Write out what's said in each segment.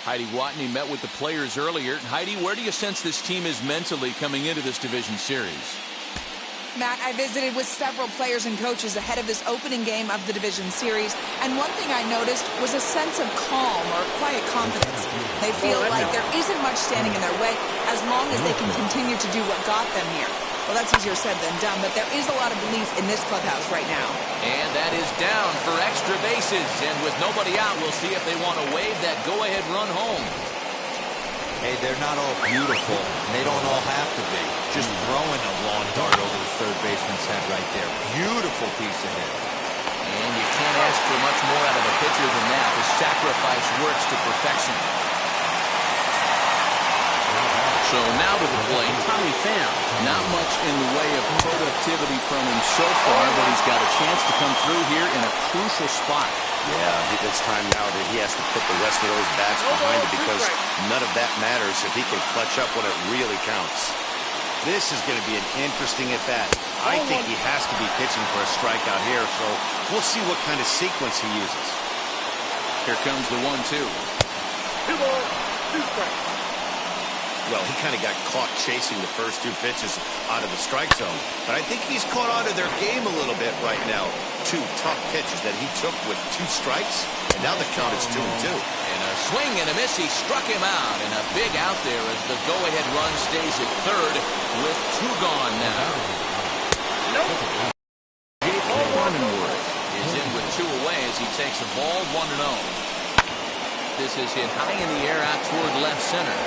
Heidi Watney met with the players earlier. Heidi, where do you sense this team is mentally coming into this division series? Matt, I visited with several players and coaches ahead of this opening game of the division series, and one thing I noticed was a sense of calm or quiet confidence. They feel like there isn't much standing in their way as long as they can continue to do what got them here. Well, that's easier said than done, but there is a lot of belief in this clubhouse right now. And that is down for extra bases, and with nobody out, we'll see if they want to wave that go-ahead run home. Hey, they're not all beautiful, and they don't all have to be. Just throwing a long dart over the third baseman's head right there. Beautiful piece of hit. And you can't ask for much more out of a pitcher than that. The sacrifice works to perfection. So now to the plate, Tommy Pham. Not much in the way of productivity from him so far, but he's got a chance to come through here in a crucial spot. Yeah, it's time now that he has to put the rest of those bats behind it because none of that matters if he can clutch up when it really counts. This is going to be an interesting at-bat. I think he has to be pitching for a strikeout here, so we'll see what kind of sequence he uses. Here comes the 1-2. 2 balls, 2 strikes. Well, he kind of got caught chasing the first 2 pitches out of the strike zone. But I think he's caught on to their game a little bit right now. 2 tough pitches that he took with 2 strikes, and now the count is 2-2. And a swing and a miss. He struck him out. And a big out there as the go-ahead run stays at third with 2 gone now. Nope. Cronenworth is in with 2 away as he takes a ball 1-0. This is hit high in the air out toward left center.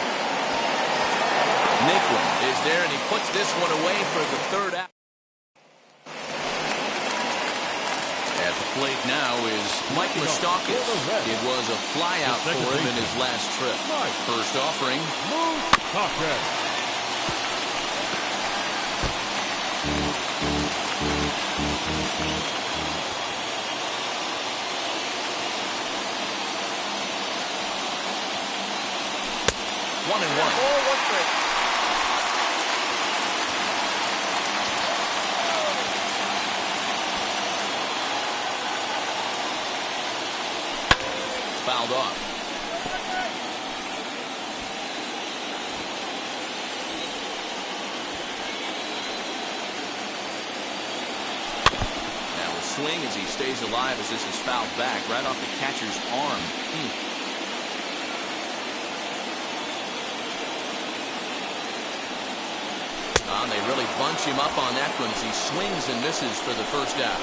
Nicklin is there, and he puts this one away for the 3rd out. At the plate now is Mike Moustakas. It was a flyout for him in his last trip. First offering. Moustakas. 1-1. Fouled off. Now a swing as he stays alive as this is fouled back right off the catcher's arm. They really bunch him up on that one as he swings and misses for the first out.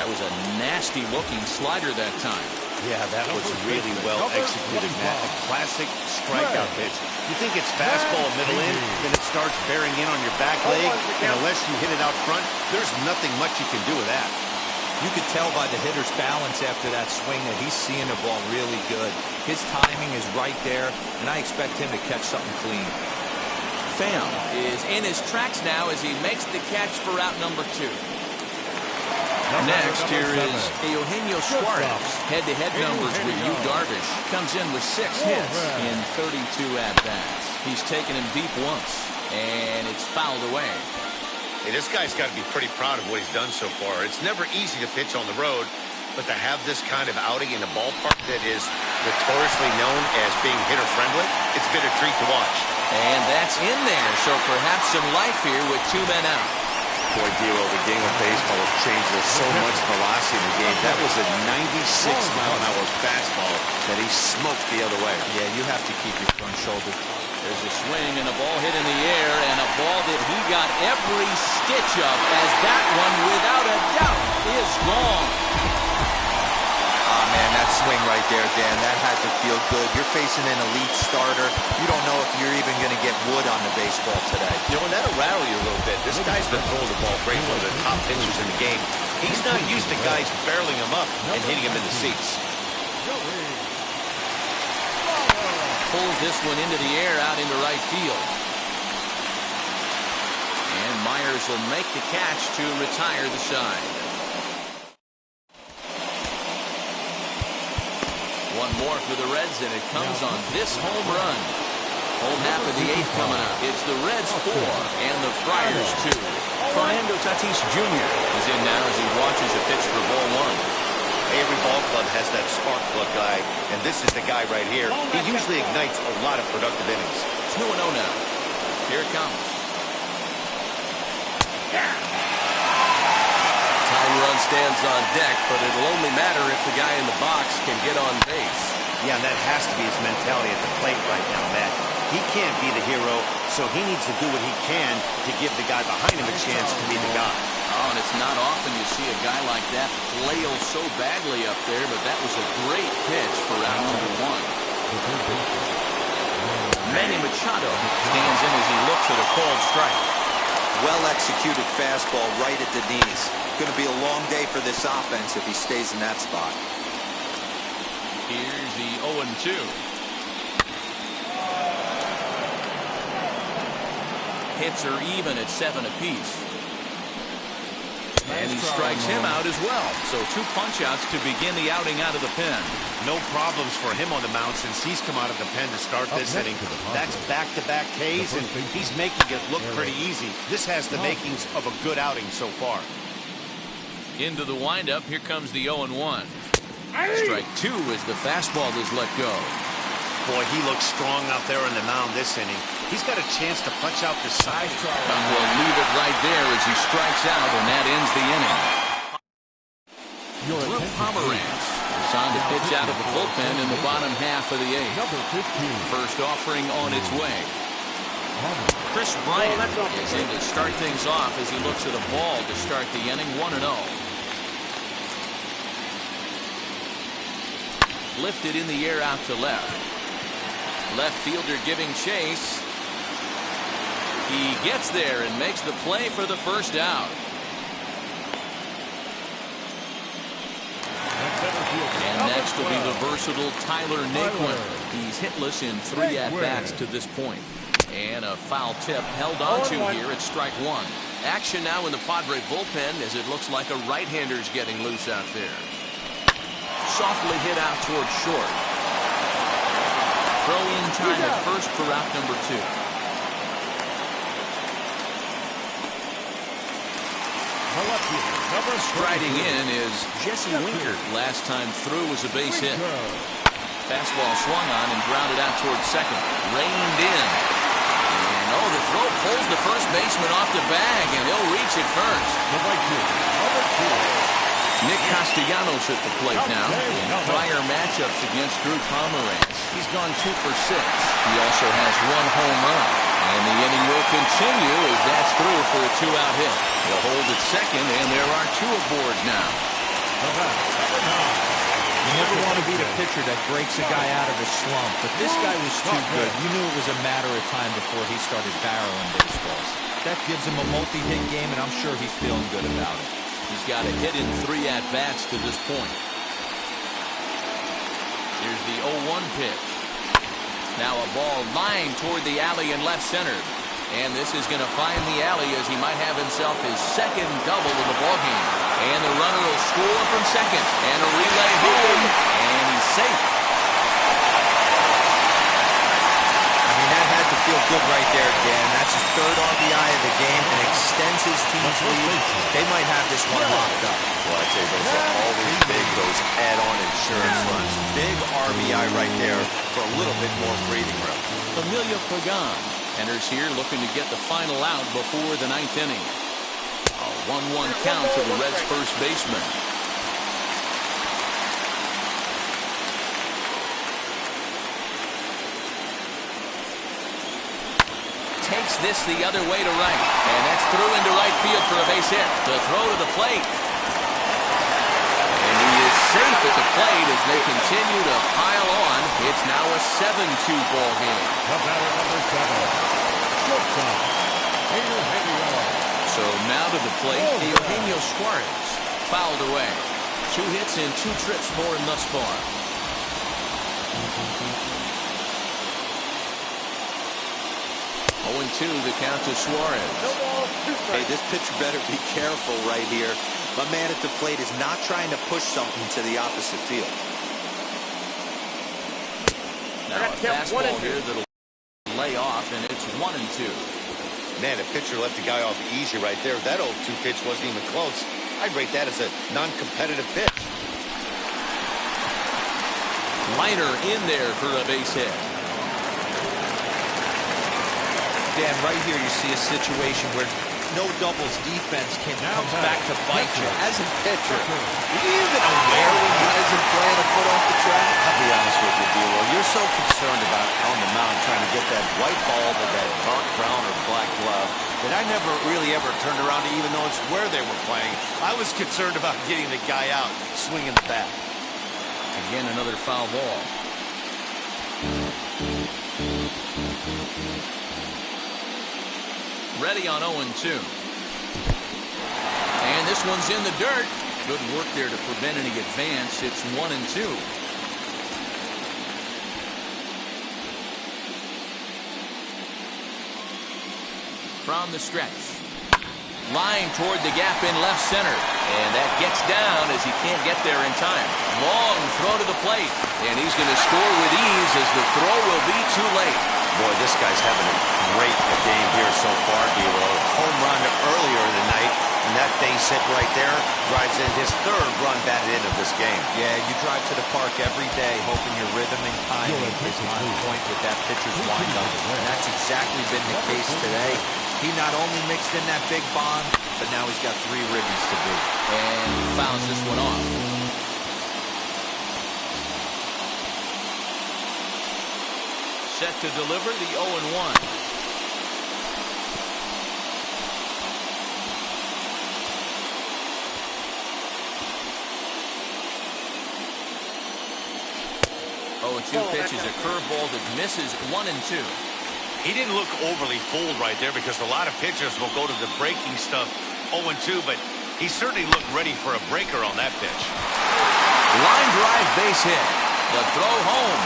That was a nasty looking slider that time. Yeah, that was really well executed, Matt. A classic strikeout pitch. You think it's fastball middle in, then it starts bearing in on your back leg, and unless you hit it out front, there's nothing much you can do with that. You could tell by the hitter's balance after that swing that he's seeing the ball really good. His timing is right there, and I expect him to catch something clean. Pham is in his tracks now as he makes the catch for out number 2. Next, here is Eugenio Suarez. Head-to-head numbers with Yu Darvish. Comes in with 6 hits in 32 at-bats. He's taken him deep once, and it's fouled away. Hey, this guy's got to be pretty proud of what he's done so far. It's never easy to pitch on the road, but to have this kind of outing in a ballpark that is notoriously known as being hitter-friendly, it's been a treat to watch. And that's in there, so perhaps some life here with 2 men out. Boy, Dio, the game of baseball has changed. There's so much velocity in the game. That was a 96-mile-an-hour fastball that he smoked the other way. Yeah, you have to keep your front shoulder. There's a swing and a ball hit in the air, and a ball that he got every stitch of as that one, without a doubt, is gone. Ah, man, that swing right there, Dan, that had to feel good. You're facing an elite starter. You don't know if you're even going to get wood on the baseball today. You know, and that'll rattle you a little bit. This guy's been throwing the ball great, one of the top pitchers in the game. He's not used to guys barreling him up and hitting him in the seats. Pulls this one into the air out into right field. And Myers will make the catch to retire the side. One more for the Reds, and it comes on this home run. Home half of the 8th coming up. It's the Reds 4 and the Friars 2. Fernando Tatis Jr. is in now as he watches a pitch for ball 1. Every ball club has that spark plug guy, and this is the guy right here. He usually ignites a lot of productive innings. It's 2-0 now. Here it comes. Time run stands on deck, but it'll only matter if the guy in the box can get on base. Yeah, and that has to be his mentality at the plate right now, Matt. He can't be the hero, so he needs to do what he can to give the guy behind him a chance to be the guy. Oh, and it's not often you see a guy like that flail so badly up there, but that was a great pitch for out number one. Manny Machado stands in as he looks at a called strike. Well-executed fastball right at the knees. Going to be a long day for this offense if he stays in that spot. Here's the 0-2. Hits are even at 7 apiece. And he strikes him out as well. So 2 punch-outs to begin the outing out of the pen. No problems for him on the mound since he's come out of the pen to start this inning. That's back-to-back Ks, and he's making it look pretty easy. This has the makings of a good outing so far. Into the windup, here comes the 0-1. Strike 2 as the fastball is let go. Boy, he looks strong out there on the mound this inning. He's got a chance to punch out the side. We'll leave it right there as he strikes out, and that ends the inning. Drew Pomeranz is on to pitch out of the bullpen in the bottom half of the 8th. First offering on its way. Chris Bryant is in to start things off as he looks at a ball to start the inning, 1-0. Lifted in the air out to left. Left fielder giving chase. He gets there and makes the play for the first out. And next will be the versatile Tyler Naquin. He's hitless in 3 at-bats to this point. And a foul tip held onto here at strike 1. Action now in the Padre bullpen as it looks like a right-hander's getting loose out there. Softly hit out towards short. Throw in time at first for out number 2. Striding in is Jesse Winker. Last time through was a base hit. Fastball swung on and grounded out towards second. Reined in. And the throw pulls the first baseman off the bag, and he'll reach it first. Nick Castellanos at the plate now. In prior matchups against Drew Pomeranz, he's gone 2 for 6. He also has 1 home run. And the inning will continue as that's through for a 2-out hit. He'll hold at second, and there are 2 aboard now. You never want to beat a pitcher that breaks a guy out of a slump, but this guy was too good. You knew it was a matter of time before he started barreling baseballs. That gives him a multi-hit game, and I'm sure he's feeling good about it. He's got a hit in 3 at-bats to this point. Here's the 0-1 pitch. Now a ball lined toward the alley in left center. And this is going to find the alley as he might have himself his second double of the ballgame. And the runner will score from second. And a relay home. And he's safe. I mean, that had to feel good right there, Dan. That's his 3rd RBI of the game and extends his team's lead. They might have this one locked up. Well, I'd say those are always big, those add-on insurance runs. Big RBI right there for a little bit more breathing room. Emilio Pagan enters here looking to get the final out before the 9th inning. A 1-1 count to the Reds' first baseman. Takes this the other way to right. And that's through into right field for a base hit. The throw to the plate. And he is safe at the plate as they continue to pile on. It's now a 7-2 ball game. So now to the plate, Eugenio Suarez. Fouled away. 2 hits and 2 trips for him thus far. Oh, 2 the count to Suarez. Hey, this pitcher better be careful right here. My man at the plate is not trying to push something to the opposite field. Now a fastball here that'll lay off, and it's 1-2. Man, a pitcher let the guy off easy right there. That 0-2 pitch wasn't even close. I'd rate that as a non-competitive pitch. Liner in there for a base hit. Dan, right here you see a situation where no doubles defense comes back to bite you. As a pitcher, are you even aware when guys are playing a foot off the track? I'll be honest with you, D-Lo. You're so concerned about on the mound trying to get that white ball to that dark brown or black glove that I never really ever turned around to even notice where they were playing. I was concerned about getting the guy out, swinging the bat. Again, another foul ball. Ready on 0-2. And this one's in the dirt. Good work there to prevent any advance. It's 1-2. From the stretch. Line toward the gap in left center. And that gets down as he can't get there in time. Long throw to the plate. And he's going to score with ease as the throw will be too late. Boy, this guy's having a great game here so far, D-Lo. Home run earlier in the night, and that base hit right there drives in his third run batted in of this game. Yeah, you drive to the park every day hoping your rhythm and timing is on point with that pitcher's windup. And that's exactly been the case today. He not only mixed in that big bomb, but now he's got 3 ribbies to boot. And fouls this one off. Set to deliver the 0-1. Pitch is a curveball that misses 1-2. He didn't look overly fooled right there because a lot of pitchers will go to the breaking stuff 0-2, but he certainly looked ready for a breaker on that pitch. Line drive base hit. The throw home.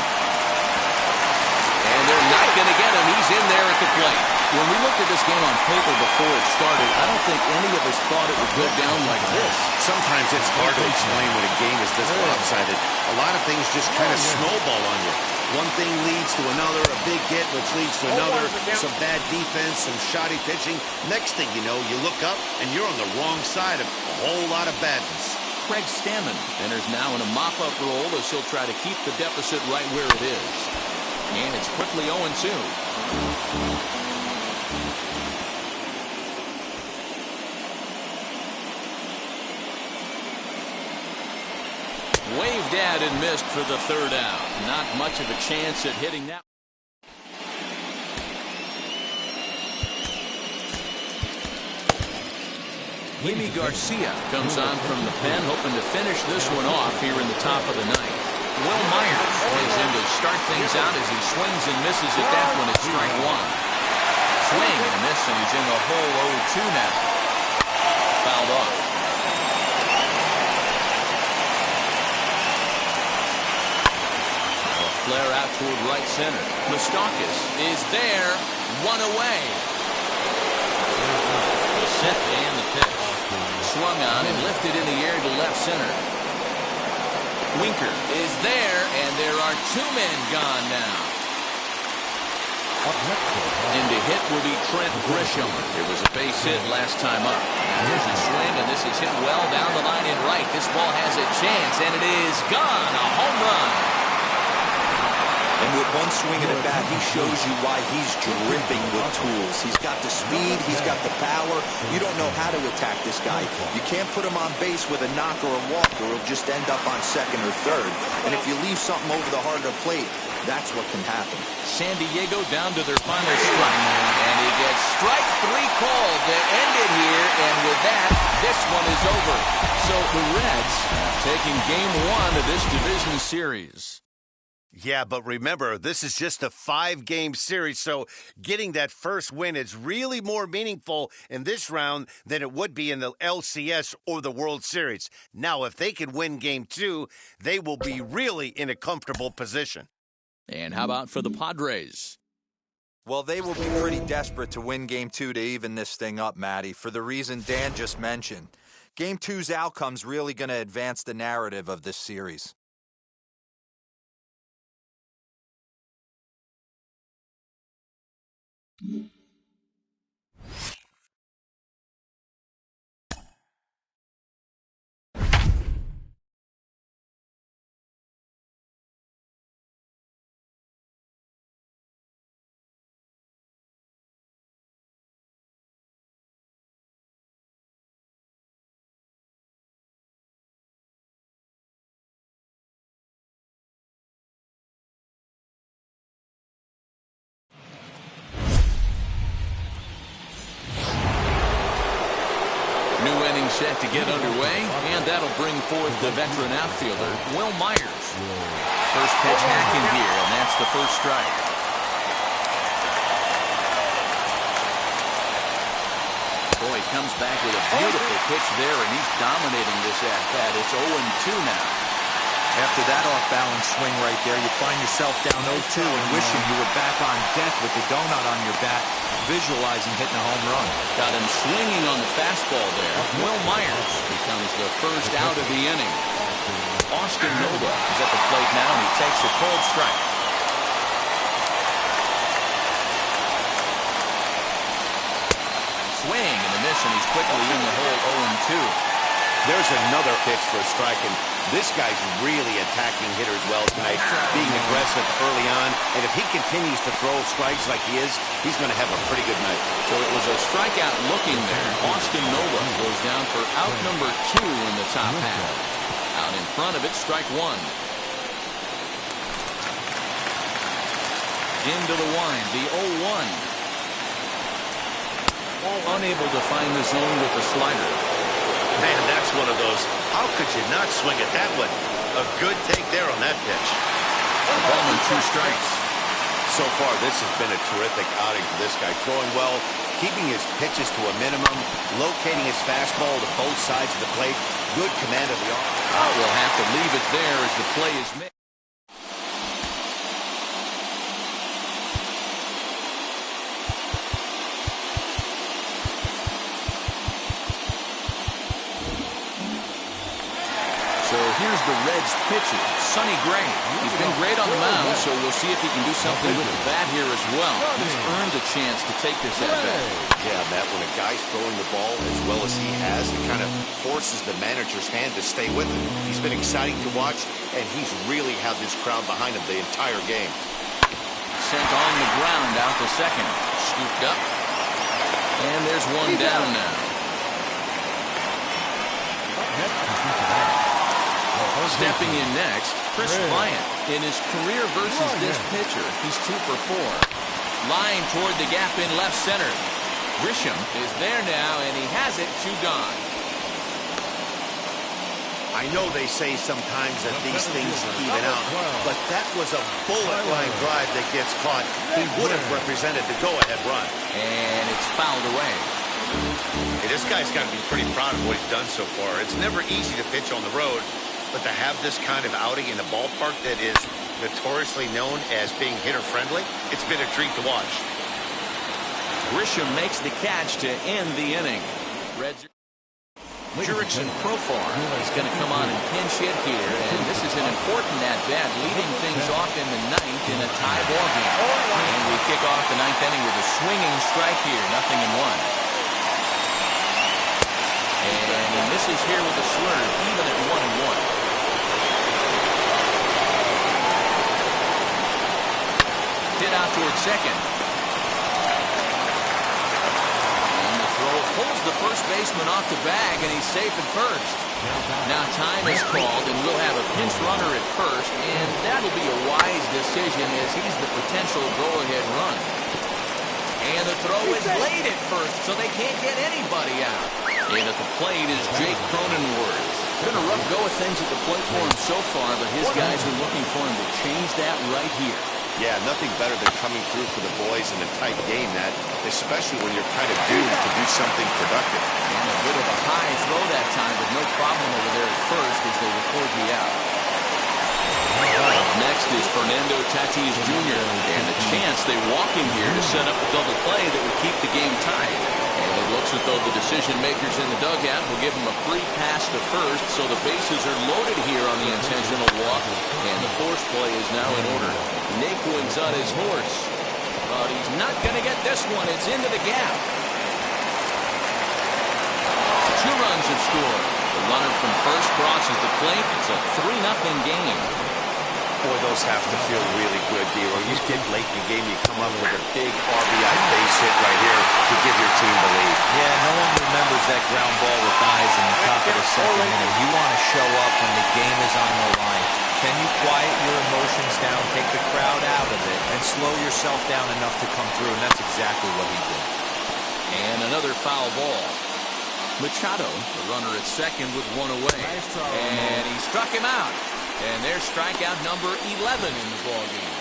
And they're not going to get him. He's in there at the plate. When we looked at this game on paper before it started, I don't think any of us thought it would go down like this. Sometimes it's hard to explain when a game is this lopsided. A lot of things just kind of snowball on you. One thing leads to another, a big hit, which leads to another, some bad defense, some shoddy pitching. Next thing you know, you look up and you're on the wrong side of a whole lot of badness. Craig Stammen enters now in a mop-up role as he'll try to keep the deficit right where it is. And it's quickly 0-2. Waved at and missed for the third out. Not much of a chance at hitting that. Yimi Garcia comes on from the pen, hoping to finish this one off here in the top of the ninth. Will Myers is in to start things out as he swings and misses at that one at strike 1. Swing and a miss, and he's in the hole 0-2 now. Fouled off. Flare out toward right center. Moustakas is there. One away. The set and the pitch. Swung on and lifted in the air to left center. Winker is there, and there are 2 men gone now. In to hit will be Trent Grisham. It was a base hit last time up. Now here's a swing, and this is hit well down the line in right. This ball has a chance, and it is gone. A home run. And with one swing of the bat, he shows you why he's dripping with tools. He's got the speed, he's got the power. You don't know how to attack this guy. You can't put him on base with a knock or a walk, or he'll just end up on second or third. And if you leave something over the heart of the plate, that's what can happen. San Diego down to their final strike. And he gets strike 3 called to end it here. And with that, this one is over. So the Reds taking game 1 of this division series. Yeah, but remember, this is just a 5-game series, so getting that first win is really more meaningful in this round than it would be in the LCS or the World Series. Now, if they can win game 2, they will be really in a comfortable position. And how about for the Padres? Well, they will be pretty desperate to win Game 2 to even this thing up, Matty, for the reason Dan just mentioned. Game 2's outcome's really going to advance the narrative of this series. set to get underway, and that'll bring forth the veteran outfielder, Will Myers. First pitch hacking here, and that's the first strike. Boy, he comes back with a beautiful pitch there, and he's dominating this at-bat. It's 0-2 now. After that off-balance swing right there, you find yourself down 0-2 and wishing you were back on deck with the donut on your bat, visualizing hitting a home run. Got him swinging on the fastball there. Will Myers becomes the first out of the inning. Austin Nova is at the plate now, and he takes a cold strike. Swing and a miss, and he's quickly in the hole 0-2. There's another pitch for a strike, and this guy's really attacking hitters well tonight, being aggressive early on, and if he continues to throw strikes like he is, he's going to have a pretty good night. So it was a strikeout looking there. Austin Nova goes down for out number 2 in the top half. Out in front of it, strike 1. Into the wind, the 0-1. Unable to find the zone with the slider. Man, that's one of those. How could you not swing at that one? A good take there on that pitch. Ball and 2 strikes. So far, this has been a terrific outing for this guy. Throwing well, keeping his pitches to a minimum, locating his fastball to both sides of the plate. Good command of the arm. We'll have to leave it there as the play is made. So here's the Reds pitcher, Sonny Gray. He's been great on the mound, so we'll see if he can do something with the bat here as well. He's earned a chance to take this at bat. Yeah, Matt, when a guy's throwing the ball as well as he has, it kind of forces the manager's hand to stay with him. He's been exciting to watch, and he's really had this crowd behind him the entire game. Sent on the ground out to second. Scooped up. And there's one down now. Stepping in next, Chris Bryant. In his career versus this pitcher, he's 2 for 4. Line toward the gap in left center. Grisham is there now, and he has it 2 gone. I know they say sometimes that these things even out, but that was a bullet line drive that gets caught. He would have represented the go-ahead run. And it's fouled away. Hey, this guy's got to be pretty proud of what he's done so far. It's never easy to pitch on the road, but to have this kind of outing in a ballpark that is notoriously known as being hitter-friendly, it's been a treat to watch. Grisham makes the catch to end the inning. Reds. Jurickson Profar is going to come on and pinch hit here, and this is an important at-bat, leading things off in the 9th in a tie ball game. And we kick off the 9th inning with a swinging strike here, 0-1. And this is here with a swerve, even at 1-1. Hit out towards second. And the throw pulls the first baseman off the bag, and he's safe at first. Now time is called, and we'll have a pinch runner at first, and that'll be a wise decision as he's the potential go-ahead run. And the throw is late at first, so they can't get anybody out. And at the plate is Jake Cronenworth. It's been a rough go of things at the plate for him so far, but his guys are looking for him to change that right here. Yeah, nothing better than coming through for the boys in a tight game, Matt, especially when you're kind of doomed to do something productive. And a bit of a high throw that time, but no problem over there at first as they record the out. Up next is Fernando Tatis Jr. and a chance they walk in here to set up a double play that would keep the game tied. And it looks as though the decision makers in the dugout will give him a free pass to first, so the bases are loaded here on the intentional walk, and the force play is now in order. Naquin's on his horse, but he's not going to get this one. It's into the gap. 2 runs have scored. The runner from first crosses the plate. It's a 3-0 game. Boy, those have to feel really good, D-Roy. You get late in the game, you come up with a big RBI base hit right here to give your team the lead. Yeah, no one remembers that ground ball with eyes in the top of the second inning. You want to show up when the game is on the line. Can you quiet your emotions down, take the crowd out of it, and slow yourself down enough to come through? And that's exactly what he did. And another foul ball. Machado, the runner at second with one away. And he struck him out. And there's strikeout number 11 in the ballgame.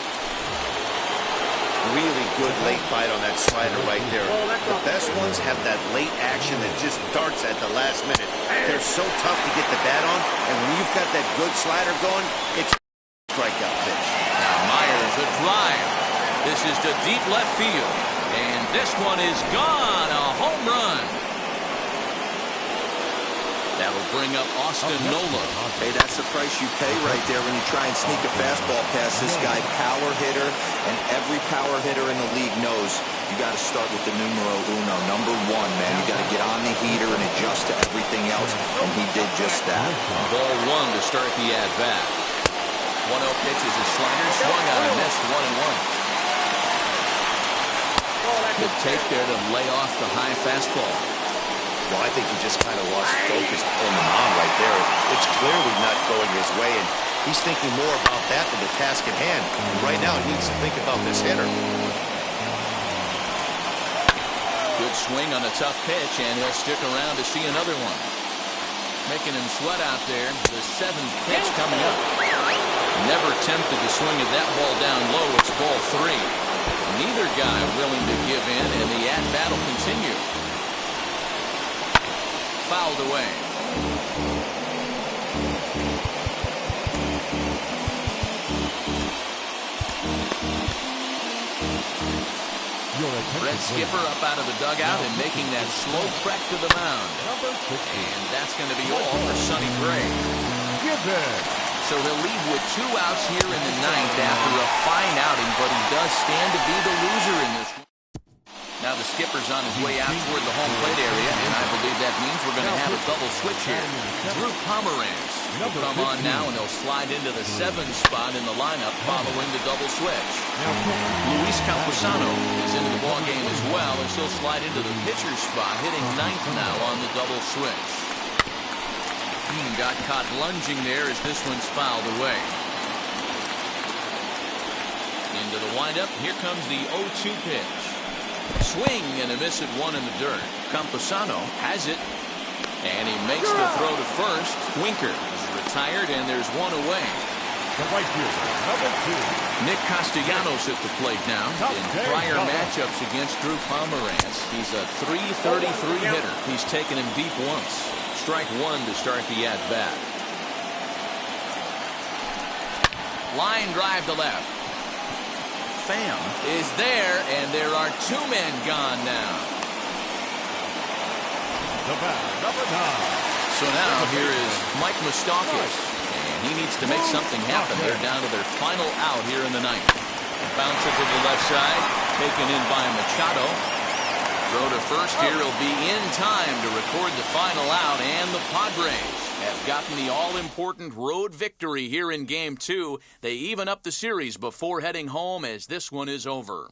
Really good late bite on that slider right there. The best ones have that late action that just darts at the last minute. They're so tough to get the bat on, and when you've got that good slider going, it's a strikeout pitch. Now Myers, a drive. This is to deep left field. And this one is gone. A home run. That'll bring up Austin Nola. Hey, that's the price you pay right there when you try and sneak a fastball past this guy. Power hitter, and every power hitter in the league knows you got to start with the numero uno, number one, man. You got to get on the heater and adjust to everything else, and he did just that. Ball one to start the at-bat. 1-0 pitch is a slider, swung on and missed 1-1. Good take there to lay off the high fastball. Well, I think he just kind of lost focus on the mound right there. It's clearly not going his way, and he's thinking more about that than the task at hand. And right now, he needs to think about this hitter. Good swing on a tough pitch, and he'll stick around to see another one. Making him sweat out there. The 7th pitch coming up. Never tempted to swing at that ball down low. It's ball 3. Neither guy willing to give in, and the at-bat will continue. Fouled away. Red Skipper up out of the dugout and making that slow trek to the mound. And that's going to be all for Sonny Gray. So he'll leave with 2 outs here in the 9th after a fine outing, but he does stand to be the loser in this one. Now the skipper's on his way out toward the home plate area, and I believe that means we're going to have a double switch here. Drew Pomeranz will come on now, and they'll slide into the 7th spot in the lineup following the double switch. Luis Campusano is into the ballgame as well, and he'll slide into the pitcher's spot, hitting 9th now on the double switch. Got caught lunging there as this one's fouled away. Into the windup, here comes the 0-2 pitch. Swing and a miss at 1 in the dirt. Campusano has it, and he makes the throw to first. Winker is retired, and there's 1 away. The right fielder, number 2. Nick Castellanos at the plate now. In prior matchups against Drew Pomeranz, he's a .333 hitter. He's taken him deep once. Strike 1 to start the at-bat. Line drive to left. Pham is there, and there are 2 men gone now. The batter, number 9. So now here is Mike Moustakas, and he needs to make something happen. They're down to their final out here in the 9th. Bouncer to the left side, taken in by Machado. Throw to first here will be in time to record the final out, and the Padres have gotten the all-important road victory here in Game 2. They even up the series before heading home as this one is over.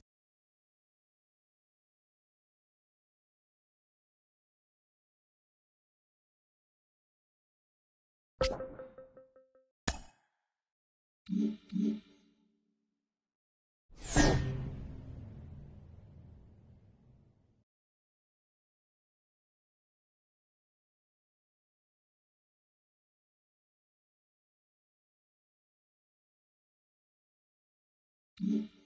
Mm-hmm.